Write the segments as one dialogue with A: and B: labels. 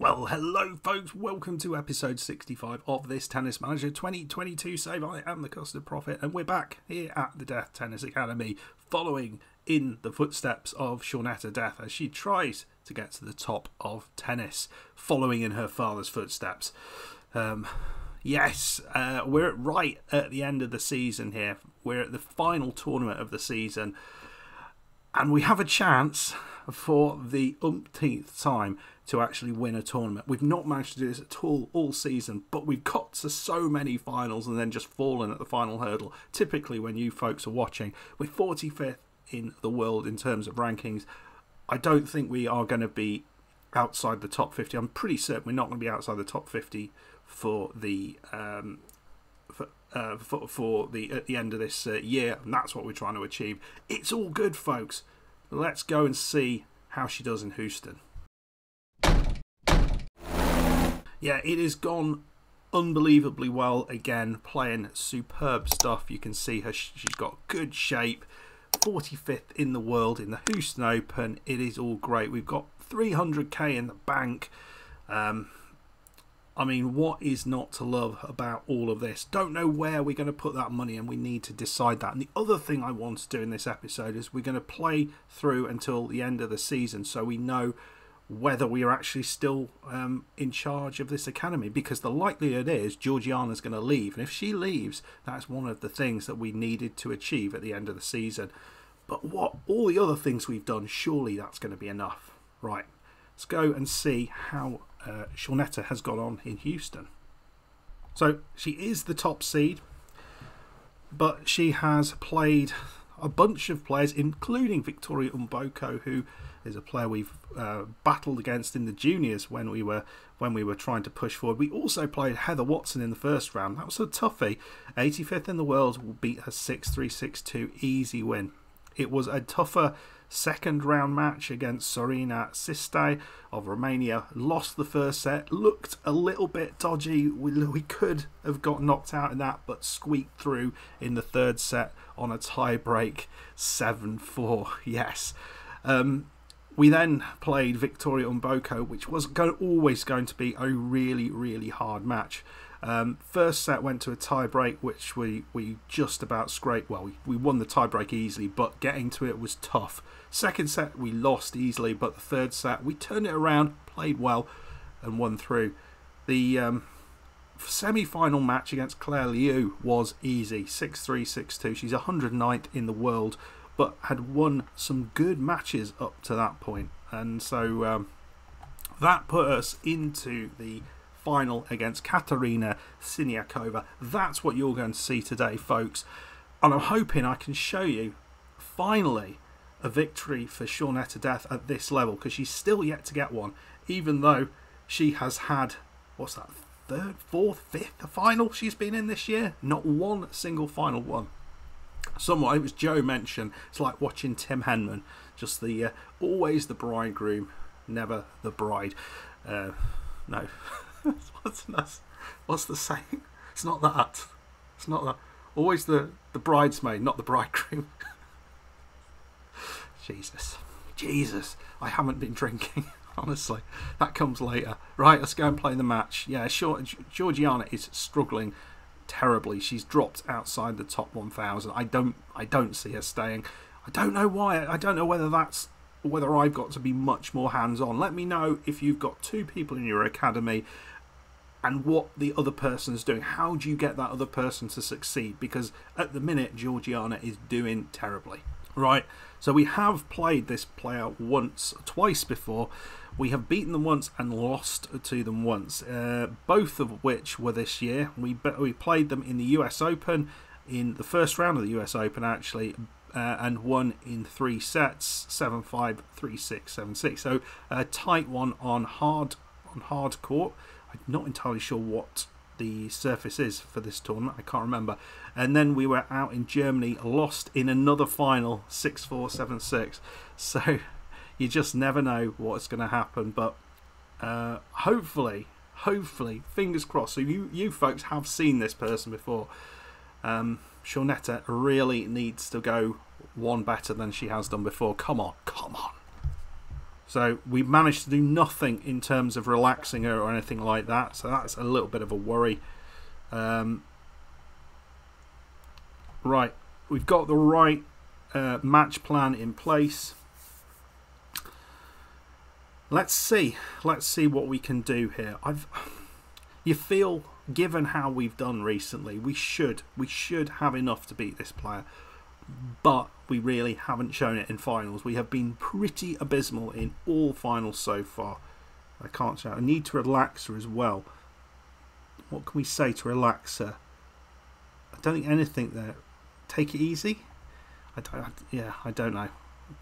A: Well, hello folks, welcome to episode 65 of this Tennis Manager 2022 save. I am the Custard Prophet and we're back here at the Death Tennis Academy following in the footsteps of Shaunetta Death as she tries to get to the top of tennis, following in her father's footsteps. Yes, we're right at the end of the season here. We're at the final tournament of the season and we have a chance for the umpteenth time to actually win a tournament. We've not managed to do this at all season, but we've got to so many finals and then just fallen at the final hurdle. Typically when you folks are watching, we're 45th in the world in terms of rankings. I don't think we are going to be outside the top 50. I'm pretty certain we're not going to be outside the top 50 for the at the end of this year, and that's what we're trying to achieve. It's all good, folks. Let's go and see how she does in Houston. Yeah, it has gone unbelievably well again, playing superb stuff. You can see her, she's got good shape, 45th in the world in the Houston Open. It is all great. We've got 300k in the bank. I mean, what is not to love about all of this? Don't know where we're going to put that money, and we need to decide that. And the other thing I want to do in this episode is we're going to play through until the end of the season so we know whether we are actually still in charge of this academy, because the likelihood is Georgiana's going to leave, and if she leaves, that's one of the things that we needed to achieve at the end of the season. But what all the other things we've done, surely that's going to be enough. Right, let's go and see how Shaunetta has got on in Houston. So she is the top seed, but she has played a bunch of players, including Victoria Mboko, who is a player we've battled against in the juniors when we were trying to push forward. We also played Heather Watson in the first round. That was a toughie. 85th in the world, will beat her 6-3, 6-2, easy win. It was a tougher second round match against Sorina Sistay of Romania. Lost the first set, looked a little bit dodgy. We could have got knocked out in that, but squeaked through in the third set on a tie break, 7-4. Yes. We then played Victoria Mboko, which was always going to be a really hard match. First set went to a tie break, which we just about scraped. Well, we won the tie break easily, but getting to it was tough. Second set we lost easily, but the third set we turned it around, played well, and won through. The semi-final match against Claire Liu was easy, 6-3, 6-2. She's 109th in the world, but had won some good matches up to that point, and so that put us into the final against Katarina Siniakova. That's what you're going to see today, folks, and I'm hoping I can show you finally a victory for Shaunetta Death at this level, because she's still yet to get one, even though she has had, what's that, third, fourth, fifth final she's been in this year. Not one single final won. Somewhat, it was Joe mentioned, it's like watching Tim Henman, just the always the bridegroom, never the bride. No. What's the saying? It's not that. It's not that. Always the bridesmaid, not the bridegroom. Jesus, I haven't been drinking, honestly. That comes later. Right, let's go and play the match. Yeah, sure, Georgiana is struggling terribly. She's dropped outside the top 1,000. I don't see her staying. I don't know why. I don't know whether I've got to be much more hands-on. Let me know if you've got two people in your academy and what the other person is doing. How do you get that other person to succeed? Because at the minute, Georgiana is doing terribly. Right, so we have played this player twice before. We have beaten them once and lost to them once, both of which were this year. We played them in the US Open, in the first round of the US Open actually, and won in 3 sets, 7-5, 3-6, 7-6. So a tight one on hard court. I'm not entirely sure what the surface is for this tournament. I can't remember. And then we were out in Germany, lost in another final, 6-4, 7-6. So you just never know what's going to happen. But hopefully, fingers crossed. So you folks have seen this person before. Shaunetta really needs to go one better than she has done before. Come on. So we managed to do nothing in terms of relaxing her or anything like that. So that's a little bit of a worry. Right, we've got the right match plan in place. Let's see what we can do here. You feel, given how we've done recently, we should have enough to beat this player, but we really haven't shown it in finals. We have been pretty abysmal in all finals so far. I can't shout. I need to relax her as well. What can we say to relax her? I don't think anything there. Take it easy. I don't know.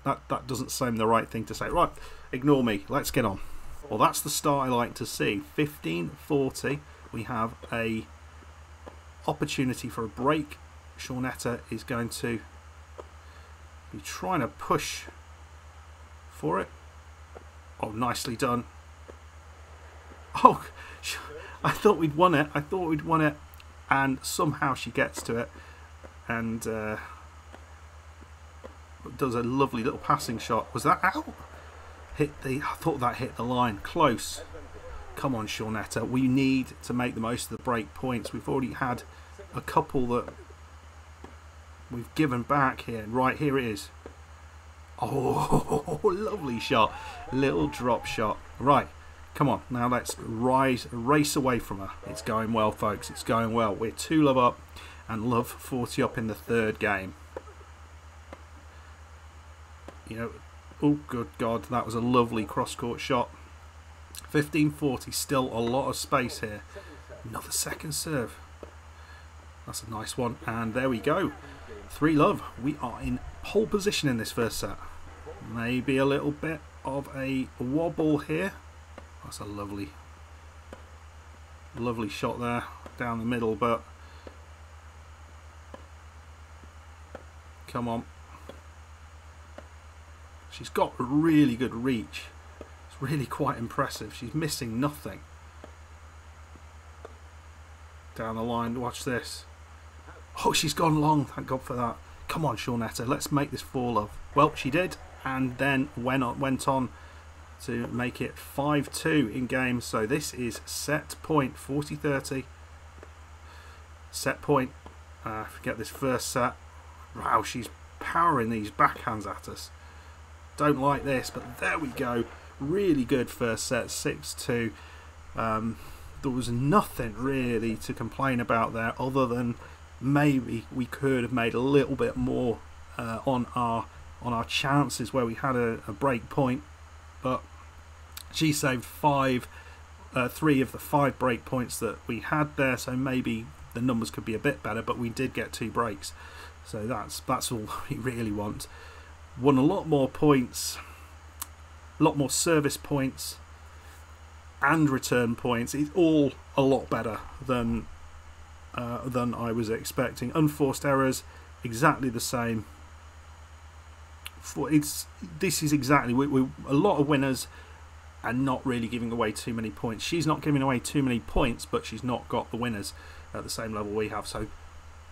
A: That doesn't seem the right thing to say. Right, ignore me. Let's get on. Well, that's the start I like to see. 15:40. We have a opportunity for a break. Shaunetta is going to be trying to push for it. Oh, nicely done. Oh, I thought we'd won it. And somehow she gets to it and does a lovely little passing shot. Was that out? I thought that hit the line. Close. Come on, Shaunetta. We need to make the most of the break points. We've already had a couple that we've given back here. Right, here it is. Oh, lovely shot. Little drop shot. Right, come on. Now let's race away from her. It's going well, folks. It's going well. We're 2-love up and love 40 up in the third game. You know, oh, good God. That was a lovely cross-court shot. 15:40, still a lot of space here. Another second serve. That's a nice one. And there we go. 3-love. We are in pole position in this first set. Maybe a little bit of a wobble here. That's a lovely shot there down the middle, but come on. She's got really good reach. It's really quite impressive. She's missing nothing. Down the line, watch this. Oh, she's gone long, thank God for that. Come on, Shaunetta, let's make this 4-love. Well, she did, and then went on to make it 5-2 in game. So this is set point, 40-30. Set point. Forget this first set. Wow, she's powering these backhands at us. Don't like this, but there we go. Really good first set, 6-2. There was nothing really to complain about there, other than maybe we could have made a little bit more on our chances where we had a break point, but she saved 3 of the 5 break points that we had there, so maybe the numbers could be a bit better, but we did get 2 breaks, so that's all we really want. Won a lot more points, a lot more service points and return points. It's all a lot better than I was expecting. Unforced errors, exactly the same. This is exactly we a lot of winners and not really giving away too many points. She's not giving away too many points, but she's not got the winners at the same level we have. So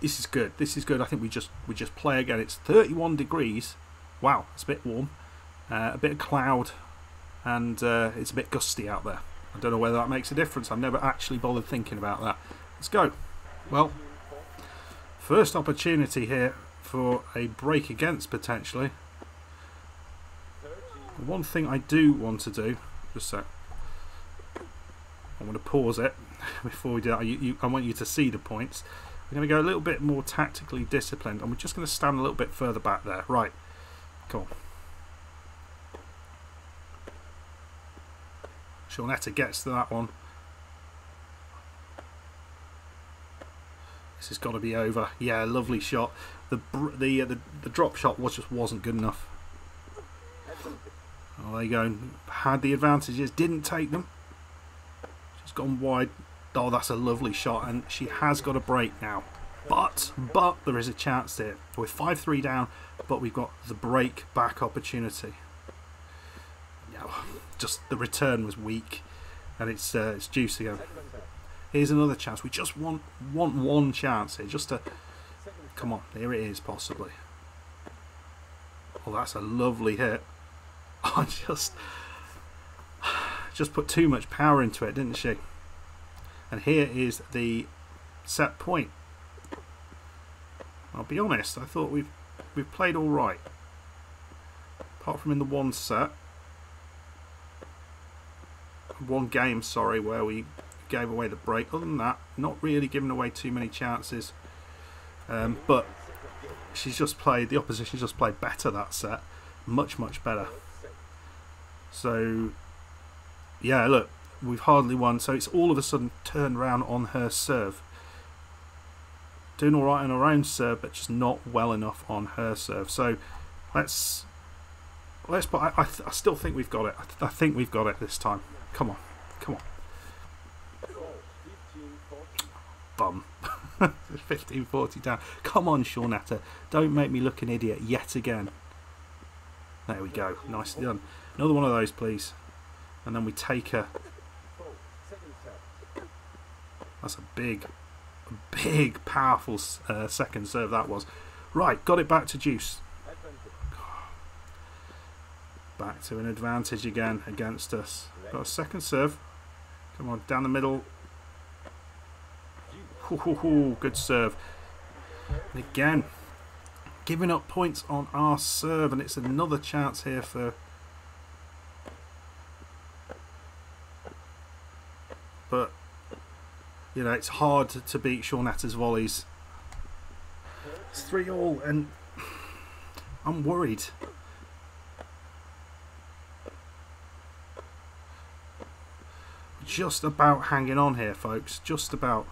A: this is good. This is good. I think we just play again. It's 31 degrees. Wow, it's a bit warm. A bit of cloud, and it's a bit gusty out there. I don't know whether that makes a difference. I've never actually bothered thinking about that. Let's go. Well, first opportunity here for a break against, potentially. One thing I do want to do, just so I want to pause it before we do that. I want you to see the points. We're going to go a little bit more tactically disciplined, and we're just going to stand a little bit further back there. Right, cool. Shaunetta gets to that one. This has got to be over. Yeah, lovely shot. The drop shot just wasn't good enough. Oh, there you go. Had the advantages, didn't take them. She's gone wide. Oh, that's a lovely shot, and she has got a break now. But there is a chance here. We're 5-3 down, but we've got the break back opportunity. No, just the return was weak, and it's juicy again. Here's another chance. We just want one chance here, just to come on. Here it is, possibly. Oh, that's a lovely hit. just put too much power into it, didn't she? And here is the set point. I'll be honest, I thought we've played all right, apart from in the one game, sorry, where we gave away the break. Other than that, not really giving away too many chances. But the opposition's just played better that set, much better. So yeah, look, we've hardly won. So it's all of a sudden turned around on her serve. Doing all right on her own serve, but just not well enough on her serve. So let's. But I still think we've got it. I think we've got it this time. Come on. Bum. 15-40 down. Come on, Shaunetta. Don't make me look an idiot yet again. There we go. Nicely done. Another one of those, please. And then we take her. That's a big, powerful second serve that was. Right, got it back to Juice. Back to an advantage again against us. Got a second serve. Come on, down the middle. Good serve. And again, giving up points on our serve, and it's another chance here for. But you know, it's hard to beat Shaunetta's volleys. It's 3-all, and I'm worried. Just about hanging on here, folks. Just about.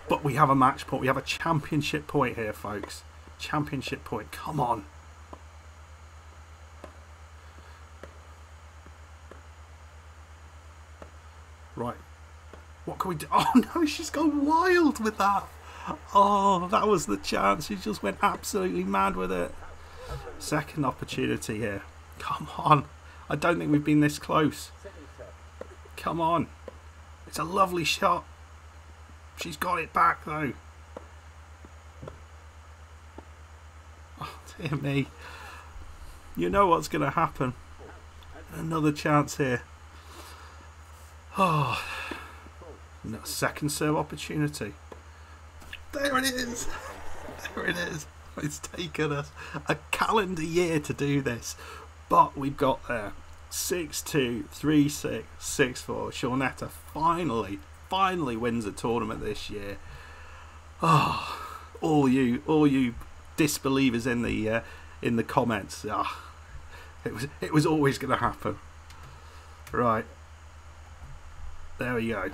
A: But we have a match point. We have a championship point here, folks. Championship point. Come on. Right. What can we do? Oh no, she's gone wild with that. Oh, that was the chance. She just went absolutely mad with it. Second opportunity here. Come on. I don't think we've been this close. Come on. It's a lovely shot. She's got it back though. Oh, dear me. You know what's going to happen. Another chance here. Oh. No, second serve opportunity. There it is. There it is. It's taken us a calendar year to do this. But we've got there. 6-2, 3-6, 6-4. Shaunetta finally wins a tournament this year. Oh, all you disbelievers in the comments. Oh, it was always going to happen. Right, there we go.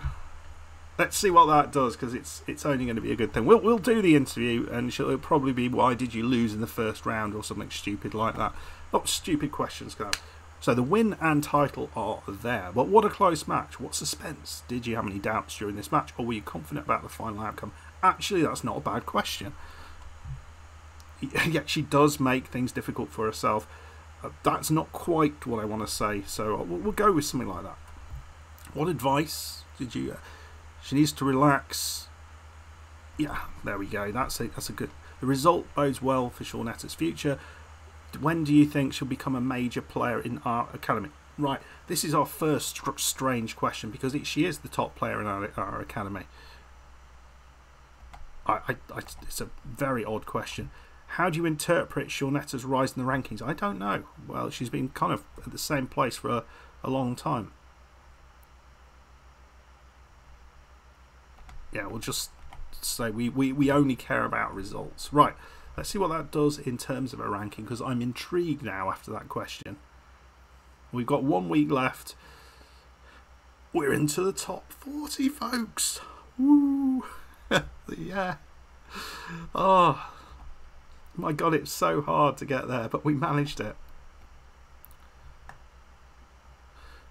A: Let's see what that does, because it's only going to be a good thing. We'll do the interview, and it'll probably be why did you lose in the first round or something stupid like that. Not stupid questions, guys. So the win and title are there. But what a close match. What suspense. Did you have any doubts during this match, or were you confident about the final outcome? Actually, that's not a bad question. Yet she does make things difficult for herself. That's not quite what I want to say, so we'll go with something like that. What advice did you... She needs to relax. Yeah, there we go. That's a good... The result bodes well for Shaunetta's future. When do you think she'll become a major player in our academy? Right, this is our first strange question, because she is the top player in our academy. It's a very odd question. How do you interpret Shaunetta's rise in the rankings? I don't know. Well, she's been kind of at the same place for a long time. Yeah, we'll just say we only care about results. Right. Let's see what that does in terms of a ranking, because I'm intrigued now after that question. We've got 1 week left. We're into the top 40, folks. Woo! Yeah. Oh, my God, it's so hard to get there, but we managed it.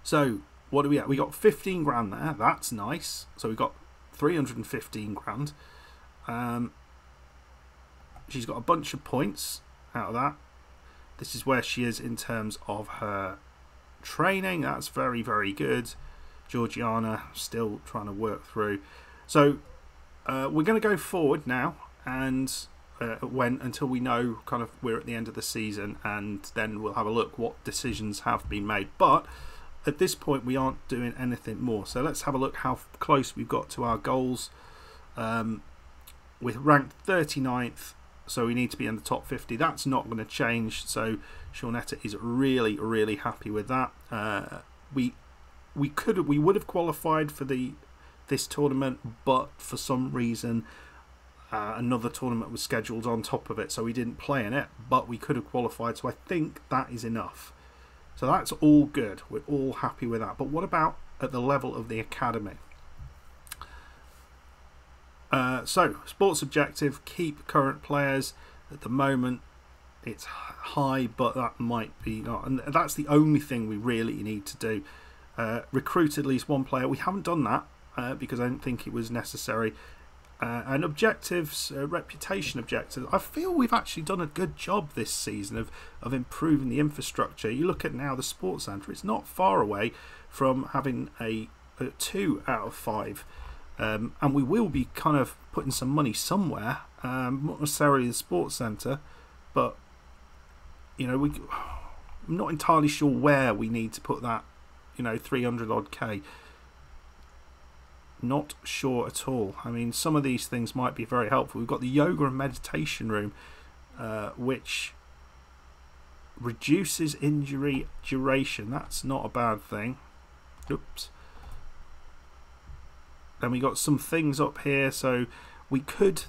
A: So, what do we have? We got 15 grand there. That's nice. So we've got 315 grand. She's got a bunch of points out of that. This is where she is in terms of her training. That's very, very good. Georgiana still trying to work through. So we're going to go forward now, and until we know kind of we're at the end of the season, and then we'll have a look what decisions have been made. But at this point we aren't doing anything more. So let's have a look how close we've got to our goals. With ranked 39th, so we need to be in the top 50. That's not going to change, so Shaunetta is really, really happy with that. We would have qualified for this tournament, but for some reason another tournament was scheduled on top of it, so we didn't play in it, but we could have qualified, so I think that is enough. So that's all good. We're all happy with that. But what about at the level of the academy? So, sports objective, keep current players. At the moment, it's high, but that might be not. And that's the only thing we really need to do. Recruit at least one player. We haven't done that because I didn't think it was necessary. And objectives, reputation objectives. I feel we've actually done a good job this season of improving the infrastructure. You look at now the sports centre, it's not far away from having a 2 out of 5. And we will be kind of putting some money somewhere, not necessarily the sports centre, but you know, I'm not entirely sure where we need to put that, 300 odd K. Not sure at all. I mean, some of these things might be very helpful. We've got the yoga and meditation room, which reduces injury duration. That's not a bad thing. Oops. Then we got some things up here, so we could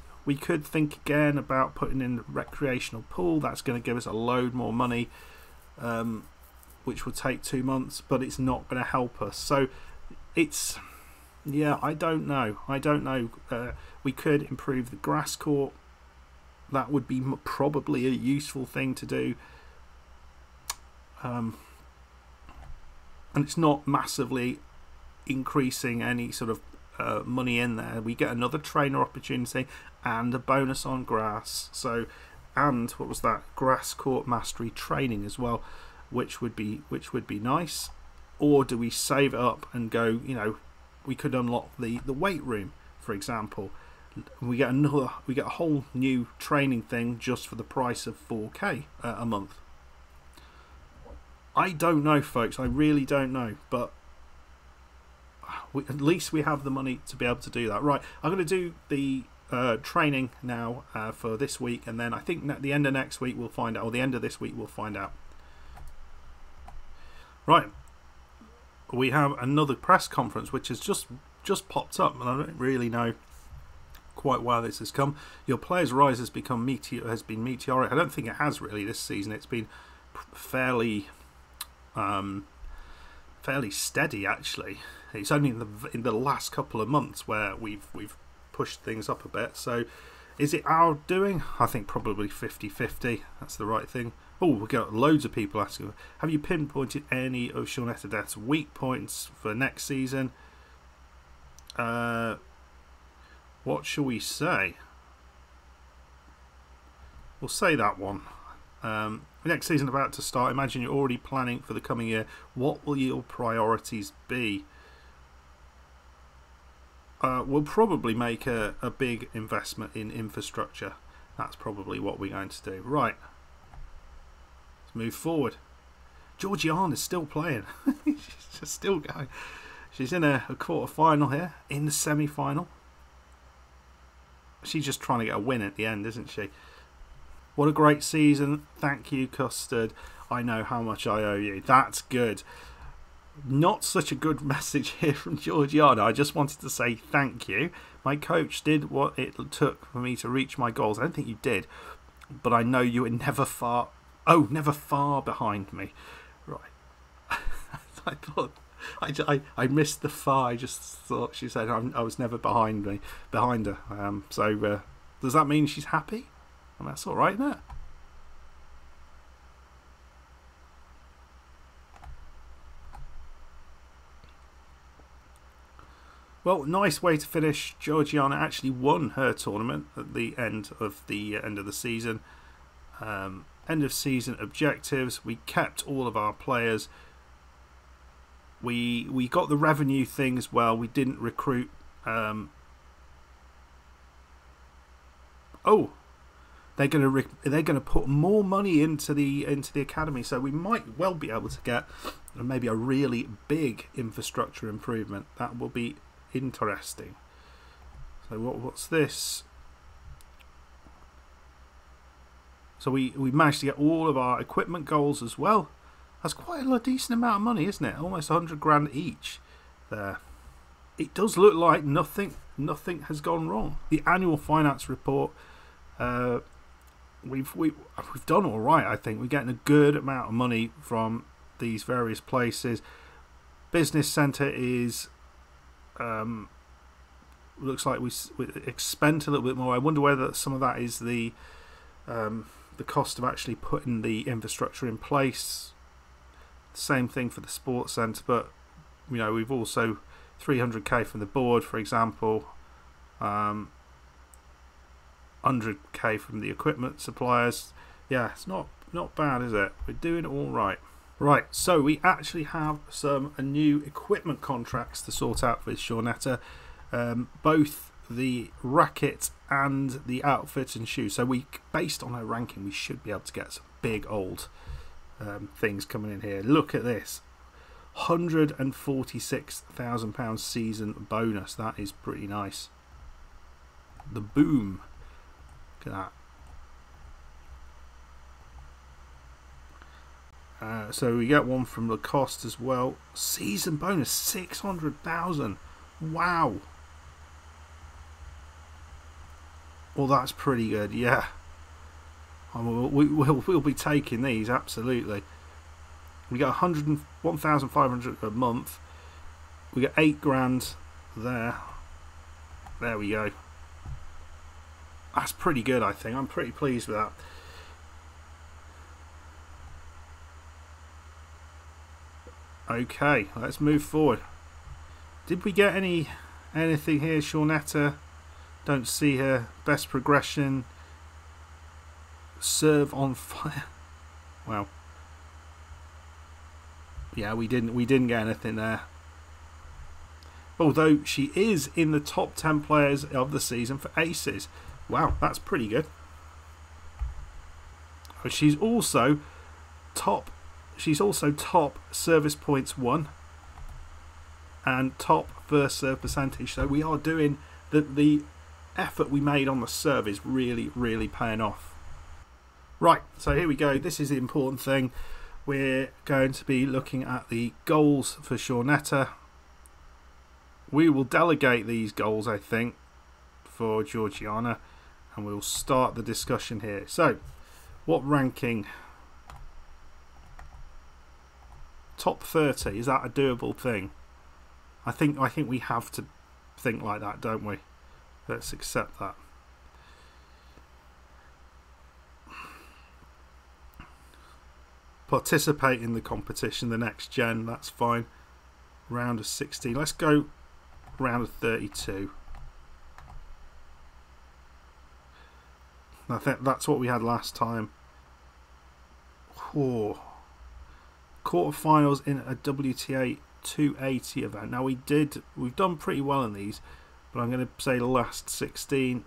A: think again about putting in the recreational pool. That's going to give us a load more money, which will take 2 months, but it's not going to help us. So it's, yeah, I don't know. We could improve the grass court. That would be probably a useful thing to do. And it's not massively increasing any sort of money in there. We get another trainer opportunity and a bonus on grass. So, and what was that? Grass court mastery training as well, which would be nice. Or do we save it up and go? We could unlock the weight room, for example. We get a whole new training thing just for the price of 4K a month. I don't know, folks. I really don't know, but at least we have the money to be able to do that. Right, I'm going to do the training now for this week, and then I think at the end of next week we'll find out, or the end of this week we'll find out. Right, we have another press conference which has just popped up, and I don't really know quite why this has come. Your players' rise has been meteoric. I don't think it has really this season. It's been fairly steady, actually. It's only in the last couple of months where we've pushed things up a bit. So is it our doing? I think probably 50-50. That's the right thing. Oh, we've got loads of people asking, have you pinpointed any of Shaunetta Death's weak points for next season? What shall we say? We'll say that one. Next season about to start. Imagine you're already planning for the coming year. What will your priorities be? We'll probably make a big investment in infrastructure. That's probably what we're going to do. Right. Let's move forward. Georgiana's still playing. She's just still going. She's in a quarter final here. In the semi-final. She's just trying to get a win at the end, isn't she? What a great season. Thank you, Custard. I know how much I owe you. That's good. Not such a good message here from Georgiana. I just wanted to say thank you. My coach did what it took for me to reach my goals. I don't think you did, but I know you were never far behind me. Right. I thought I missed the far. I just thought she said I was never behind her. So does that mean she's happy? And that's all right, isn't it? Well, nice way to finish. Georgiana actually won her tournament at the end of the season. End of season objectives. We kept all of our players. We got the revenue thing as well. We didn't recruit. Oh, they're going to put more money into the academy, so we might well be able to get maybe a really big infrastructure improvement. That will be interesting. So what's this? So we managed to get all of our equipment goals as well. That's quite a decent amount of money, isn't it? Almost 100 grand each there. It does look like nothing has gone wrong. The annual finance report, we've done all right. I think we're getting a good amount of money from these various places. Business centre is looks like we expend a little bit more. I wonder whether some of that is the cost of actually putting the infrastructure in place. Same thing for the sports centre, but you know, we've also 300k from the board, for example, 100k from the equipment suppliers. Yeah, it's not bad, is it? We're doing all right. Right, so we actually have some new equipment contracts to sort out with Shaunetta, both the racket and the outfit and shoes. So based on our ranking, we should be able to get some big old things coming in here. Look at this, £146,000 season bonus. That is pretty nice. The boom, look at that. So we get one from Lacoste as well. Season bonus 600,000. Wow. Well, that's pretty good. Yeah. We'll be taking these, absolutely. We get 1,500 a month. We get 8 grand there. There we go. That's pretty good, I think. I'm pretty pleased with that. Okay, let's move forward. Did we get anything here? Shaunetta, don't see her. Best progression. Serve on fire. Wow. Yeah, we didn't get anything there. Although she is in the top 10 players of the season for aces. Wow, that's pretty good. She's also top service points won and top first serve percentage. So we are doing the effort we made on the serve is really paying off. Right, so here we go. This is the important thing. We're going to be looking at the goals for Shaunetta. We will delegate these goals, I think, for Georgiana, and we'll start the discussion here. So, what ranking? Top 30, is that a doable thing? I think we have to think like that, don't we? Let's accept that. Participate in the competition, the next gen, that's fine. Round of 16. Let's go round of 32. I think that's what we had last time. Oh. Quarterfinals in a WTA 280 event. Now we've done pretty well in these, but I'm going to say the last 16.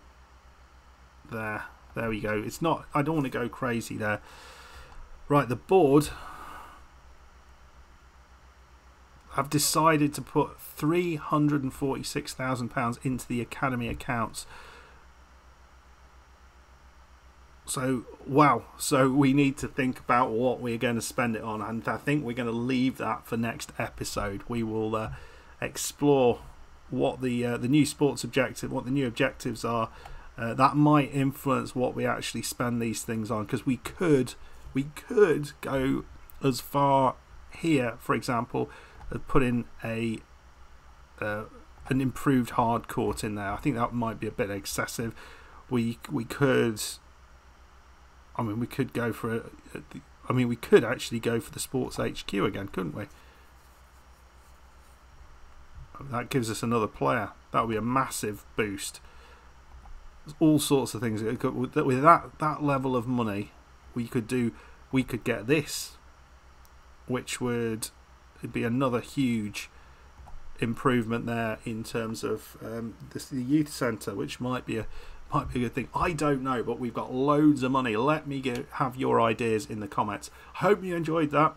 A: There we go. It's not. I don't want to go crazy there. Right, the board have decided to put £346,000 into the academy accounts. So, wow. So we need to think about what we're going to spend it on, and I think we're going to leave that for next episode. We will explore what the new sports objective, what the new objectives are. That might influence what we actually spend these things on, because we could go as far here, for example, as put in an improved hard court in there. I think that might be a bit excessive. We could. I mean, we could go for we could actually go for the Sports HQ again, couldn't we? That gives us another player. That would be a massive boost. There's all sorts of things. With that level of money, we could get this, which would be another huge improvement there in terms of the youth centre, which might be might be a good thing. I don't know, but we've got loads of money. Let me have your ideas in the comments. Hope you enjoyed that.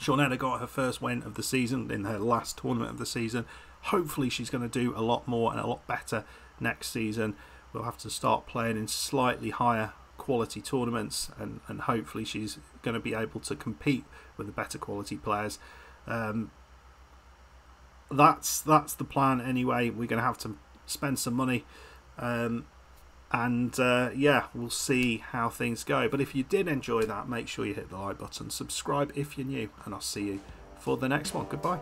A: Shaunetta got her first win of the season in her last tournament of the season. Hopefully she's going to do a lot more and a lot better next season. We'll have to start playing in slightly higher quality tournaments, and hopefully she's going to be able to compete with the better quality players. That's the plan anyway. We're going to have to spend some money, yeah, we'll see how things go. But if you did enjoy that, make sure you hit the like button, subscribe if you're new, and I'll see you for the next one. Goodbye.